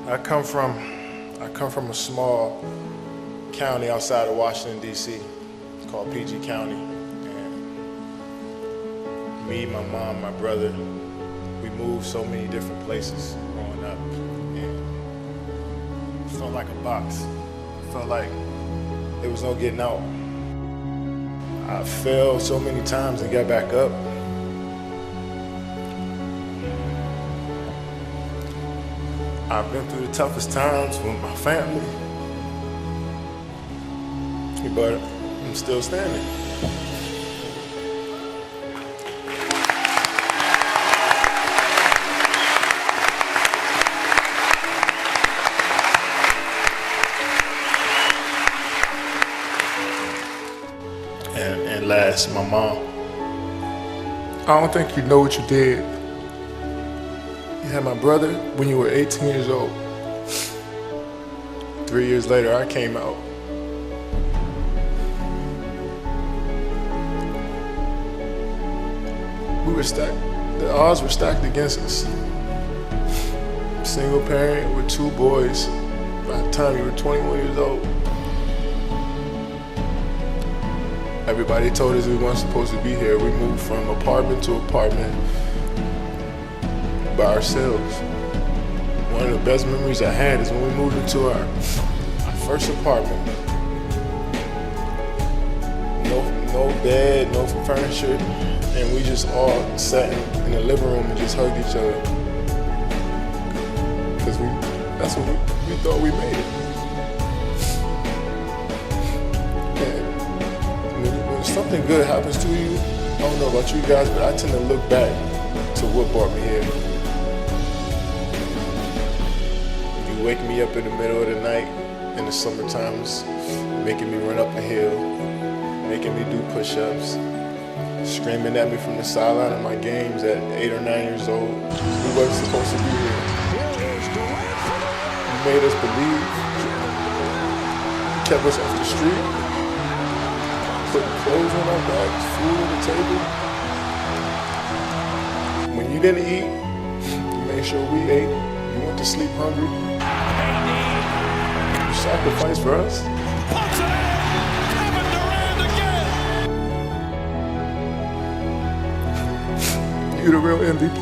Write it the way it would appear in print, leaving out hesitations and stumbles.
I come from a small county outside of Washington, D.C. called PG County. And me, my mom, my brother, we moved so many different places growing up. And it felt like a box. It felt like there was no getting out. I fell so many times and got back up. I've been through the toughest times with my family, but I'm still standing. And last, my mom. I don't think you know what you did. You had my brother when you were 18 years old. 3 years later, I came out. We were stacked. The odds were stacked against us. Single parent with 2 boys. By the time you were 21 years old. Everybody told us we weren't supposed to be here. We moved from apartment to apartment by ourselves. One of the best memories I had is when we moved into our first apartment. No bed, no furniture, and we just all sat in the living room and just hugged each other. Because that's what we thought we made it. And when something good happens to you, I don't know about you guys, but I tend to look back to what brought me here. You wake me up in the middle of the night in the summer times, making me run up a hill, making me do push-ups, screaming at me from the sideline of my games at 8 or 9 years old. We wasn't supposed to be here. You made us believe. You kept us off the street, put clothes on our backs, food on the table. When you didn't eat, you made sure we ate. You went to sleep hungry. You sacrificed for us. You're the real MVP.